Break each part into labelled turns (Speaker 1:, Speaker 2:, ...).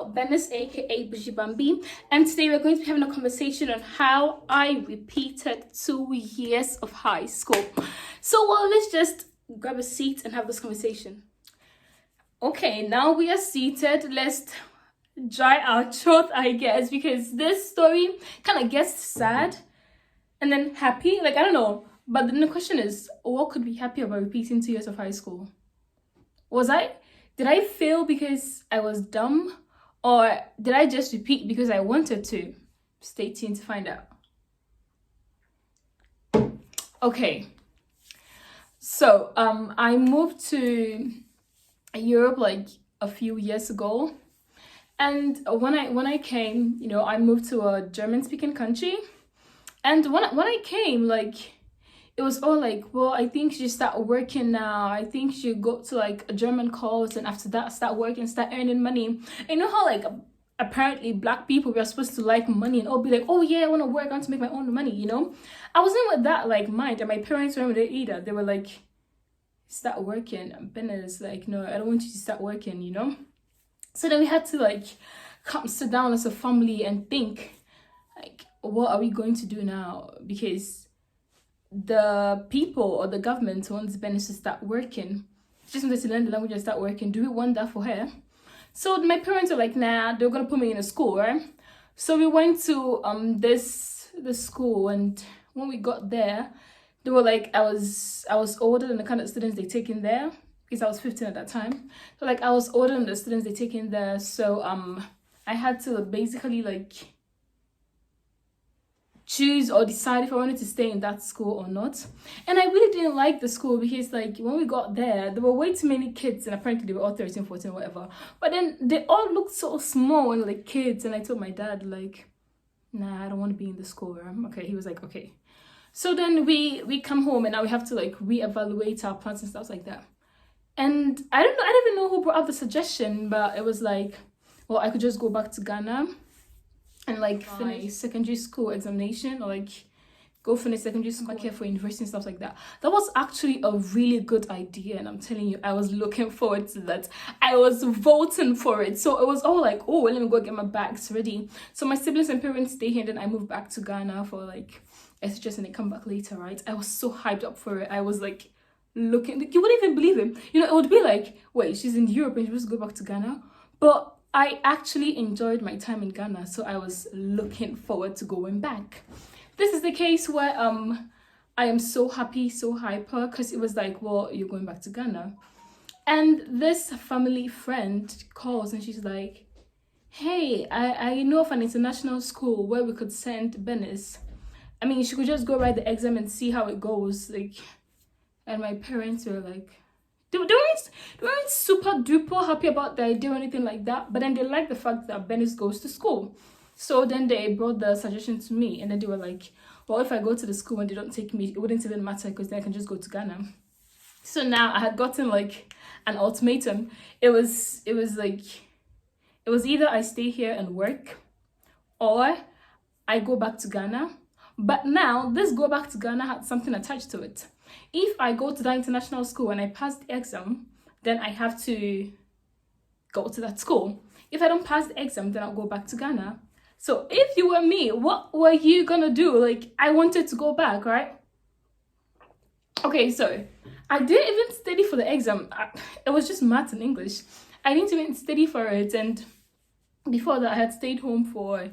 Speaker 1: girl, Benis aka Bujibambi, and today we're going to be having a conversation on how I repeated 2 years of high school. So, well, let's just grab a seat and have this conversation. Okay, now we are seated. Let's dry our throat, I guess, because this story kind of gets sad and then happy. Like, I don't know. But then the question is, what could be happy about repeating 2 years of high school? Did I fail because I was dumb? Or did I just repeat because I wanted to? Stay tuned to find out. Okay. So, I moved to Europe like a few years ago. And when I came, I moved to a German-speaking country. And when I came, like, it was all like, well, I think you start working now. I think you go to like a German course, and after that, start working, start earning money. And you know how like apparently Black people, we are supposed to like money and all be like, oh yeah, I want to work, I want to make my own money. I wasn't with that like mind, and my parents weren't with it either. They were like, start working. And Bena's like, no, I don't want you to start working. So then we had to like come sit down as a family and think, like, what are we going to do now? Because the people or the government wants Benis to start working. She just wanted to learn the language and start working. Do we want that for her? So my parents were like, nah, they're gonna put me in a school, right? So we went to this school, and when we got there, they were like, I was older than the kind of students they take in there, because I was 15 at that time. So like I was older than the students they take in there. So I had to basically like choose or decide if I wanted to stay in that school or not. And I really didn't like the school because like when we got there were way too many kids, and apparently they were all 13, 14 or whatever, but then they all looked so small and like kids. And I told my dad like, nah, I don't want to be in the school. Okay, he was like, okay. So then we come home, and now we have to like reevaluate our plans and stuff like that. And I don't even know who brought up the suggestion, but it was like, well, I could just go back to Ghana and like finish secondary school examination, or like go finish secondary school, care for university and stuff like that. That was actually a really good idea, and I'm telling you, I was looking forward to that. I was voting for it. So it was all like, oh, let me go get my bags ready. So my siblings and parents stay here, and then I moved back to Ghana for like SHS, and they come back later, right? I was so hyped up for it. I was like looking, you wouldn't even believe it. It would be like, wait, she's in Europe and she was to go back to Ghana. But I actually enjoyed my time in Ghana, so I was looking forward to going back. This is the case where I am so happy, so hyper, because it was like, well, you're going back to Ghana. And this family friend calls, and she's like, hey, I know of an international school where we could send Benis. I mean, she could just go write the exam and see how it goes. Like, and my parents were like, they weren't super duper happy about the idea or anything like that, but then they liked the fact that Benis goes to school. So then they brought the suggestion to me, and then they were like, well, if I go to the school and they don't take me, it wouldn't even matter, because then I can just go to Ghana. So now I had gotten like an ultimatum. It was either I stay here and work, or I go back to Ghana. But now this go back to Ghana had something attached to it. If I go to that international school and I pass the exam, then I have to go to that school. If I don't pass the exam, then I'll go back to Ghana. So if you were me, what were you gonna do? Like, I wanted to go back, right? Okay, so I didn't even study for the exam. It was just maths and English. I didn't even study for it. And before that, I had stayed home for,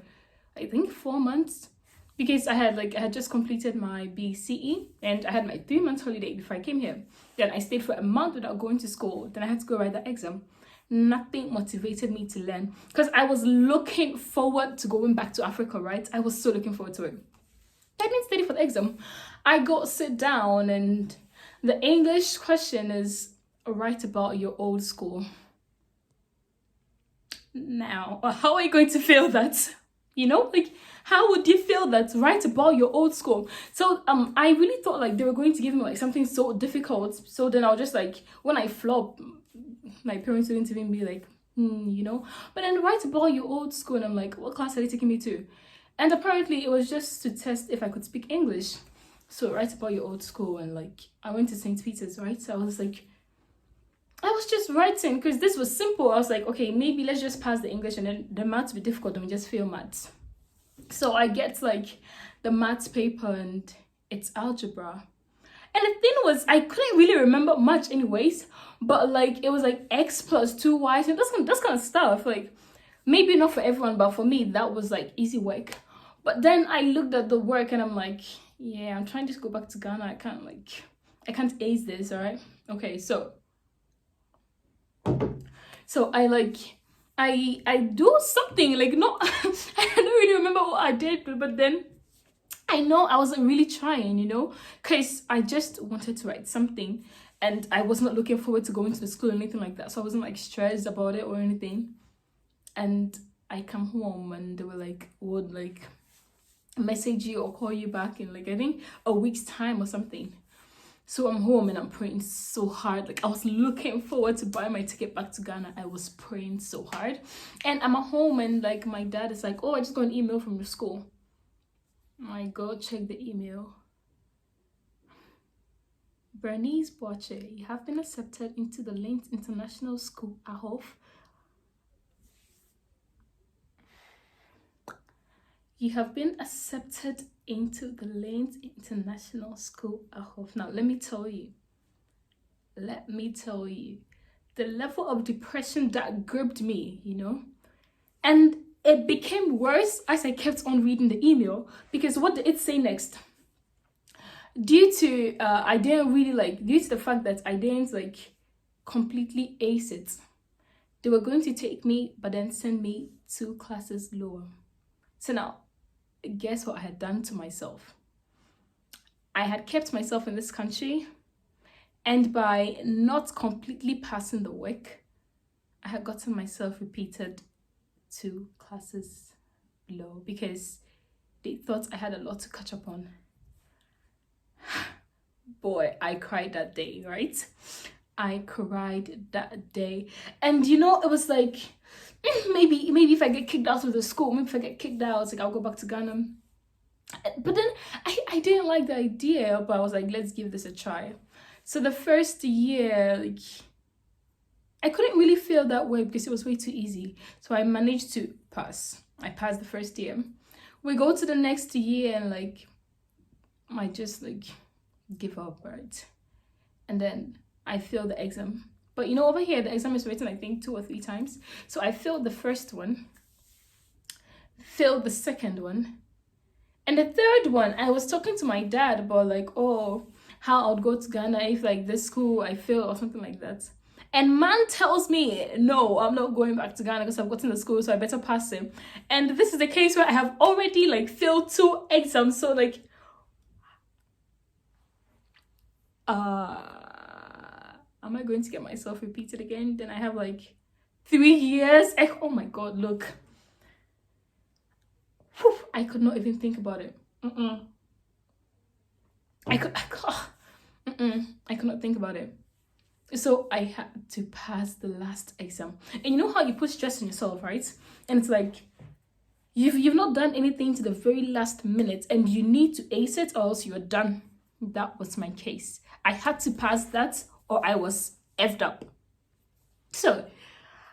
Speaker 1: I think, 4 months. Because I had just completed my BCE, and I had my 3 months holiday before I came here. Then I stayed for a month without going to school. Then I had to go write the exam. Nothing motivated me to learn, because I was looking forward to going back to Africa, right? I was so looking forward to it. I didn't study for the exam. I go sit down, and the English question is, write about your old school. Now, how are you going to feel that? Like, how would you feel that? Write about your old school. So I really thought like they were going to give me like something so difficult. So then I was just like, when I flop, my parents wouldn't even be like, But then write about your old school, and I'm like, what class are they taking me to? And apparently it was just to test if I could speak English. So write about your old school, and like I went to St. Peter's, right? So I was like, I was just writing because this was simple. I was like, okay, maybe let's just pass the English and then the maths be difficult and we just fail maths. So I get like the maths paper and it's algebra. And the thing was, I couldn't really remember much anyways, but like it was like x plus 2y and that's kind of stuff. Like maybe not for everyone, but for me that was like easy work. But then I looked at the work and I'm like, yeah, I'm trying to go back to Ghana. I can't ace this, all right? Okay, so I do something like no I don't really remember what I did, but then I know I wasn't really trying, because I just wanted to write something and I was not looking forward to going to the school or anything like that. So I wasn't like stressed about it or anything. And I come home and they were like, would like message you or call you back in like I think a week's time or something. So I'm home and I'm praying so hard. Like I was looking forward to buy my ticket back to Ghana. I was praying so hard. And I'm at home and like my dad is like, oh, I just got an email from your school. I go check the email. Bernice Boache, you have been accepted into the Lent International School, Ahof. You have been accepted into the Lent International School, Ahof. Now, let me tell you, the level of depression that gripped me, and it became worse as I kept on reading the email, because what did it say next? Due to the fact that I didn't like completely ace it, they were going to take me but then send me 2 classes lower. So now, guess what I had done to myself? I had kept myself in this country, and by not completely passing the work, I had gotten myself repeated 2 classes below because they thought I had a lot to catch up on. Boy, I cried that day, right? I cried that day. And it was like, maybe if I get kicked out of the school, maybe if I get kicked out, it's like I'll go back to Ghana. But then I didn't like the idea, but I was like, let's give this a try. So the first year, like, I couldn't really feel that way because it was way too easy. So I managed to pass. I passed the first year. We go to the next year and like, I just like give up, right? And then I failed the exam. But over here, the exam is written, I think, 2 or 3 times. So I failed the first one, failed the second one. And the third one, I was talking to my dad about like, oh, how I would go to Ghana if like this school I fail or something like that. And man tells me, no, I'm not going back to Ghana because I've gotten the school, so I better pass it. And this is the case where I have already like failed 2 exams. So like, am I going to get myself repeated again? Then I have like 3 years. Oh my God, look. Whew, I could not even think about it. I could not think about it. So I had to pass the last exam. And you know how you put stress on yourself, right? And it's like, you've not done anything to the very last minute and you need to ace it or else you're done. That was my case. I had to pass that or I was effed up. So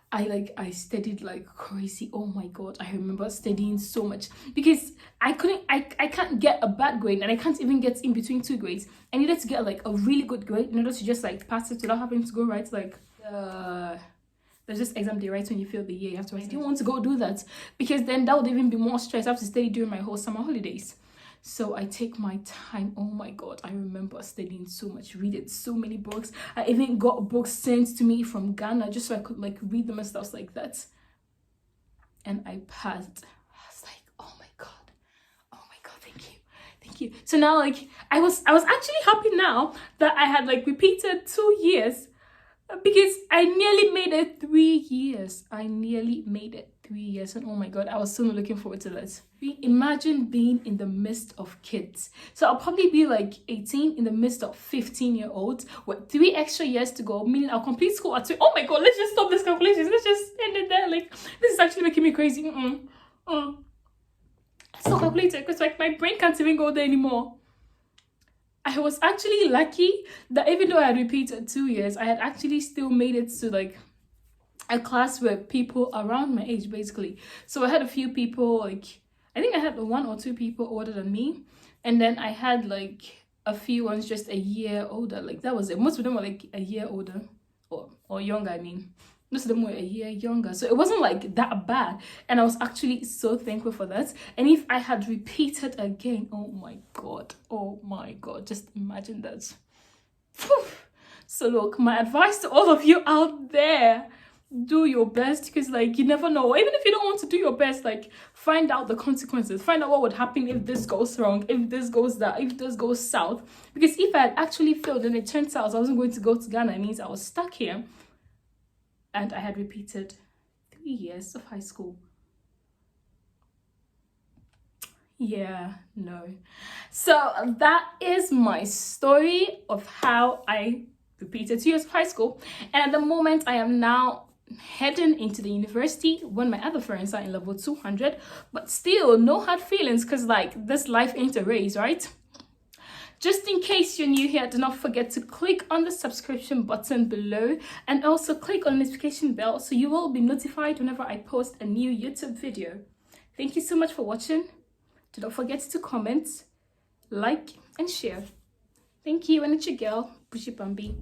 Speaker 1: I studied like crazy. Oh my God, I remember studying so much because I can't get a bad grade and I can't even get in between 2 grades. I needed to get like a really good grade in order to just like pass it without having to go write like there's this exam day right when you fail the year. You have to write. I didn't want to go do that because then that would even be more stress. I have to study during my whole summer holidays. So I take my time. Oh my God, I remember studying so much, reading so many books. I even got books sent to me from Ghana just so I could like read them and stuff like that. And I passed. I was like, oh my God, thank you. So now like I was actually happy now that I had like repeated 2 years because I nearly made it 3 years. And oh my God, I was so looking forward to that. Imagine being in the midst of kids. So I'll probably be like 18 in the midst of 15-year-olds with 3 extra years to go, meaning I'll complete school at 3. Oh my God, let's just stop this calculation. Let's just end it there. Like, this is actually making me crazy. Let's not calculate it because like my brain can't even go there anymore. I was actually lucky that even though I had repeated 2 years, I had actually still made it to like a class with people around my age, basically. So I had a few people, like, I think I had 1 or 2 people older than me. And then I had like a few ones just a year older. Like, that was it. Most of them were like a year older or younger, I mean. Most of them were a year younger. So it wasn't like that bad. And I was actually so thankful for that. And if I had repeated again, oh my God, just imagine that. So look, my advice to all of you out there, do your best, because like you never know. Even if you don't want to do your best, like find out the consequences, find out what would happen if this goes wrong, if this goes that, if this goes south. Because if I had actually failed and it turns out I wasn't going to go to Ghana, it means I was stuck here and I had repeated 3 years of high school. Yeah, no. So that is my story of how I repeated 2 years of high school. And at the moment I am now heading into the university when my other friends are in level 200, but still no hard feelings, because like this life ain't a race, right? Just in case you're new here, do not forget to click on the subscription button below and also click on the notification bell so you will be notified whenever I post a new YouTube video. Thank you so much for watching. Do not forget to comment, like and share. Thank you, and it's your girl, Bushi Bambi.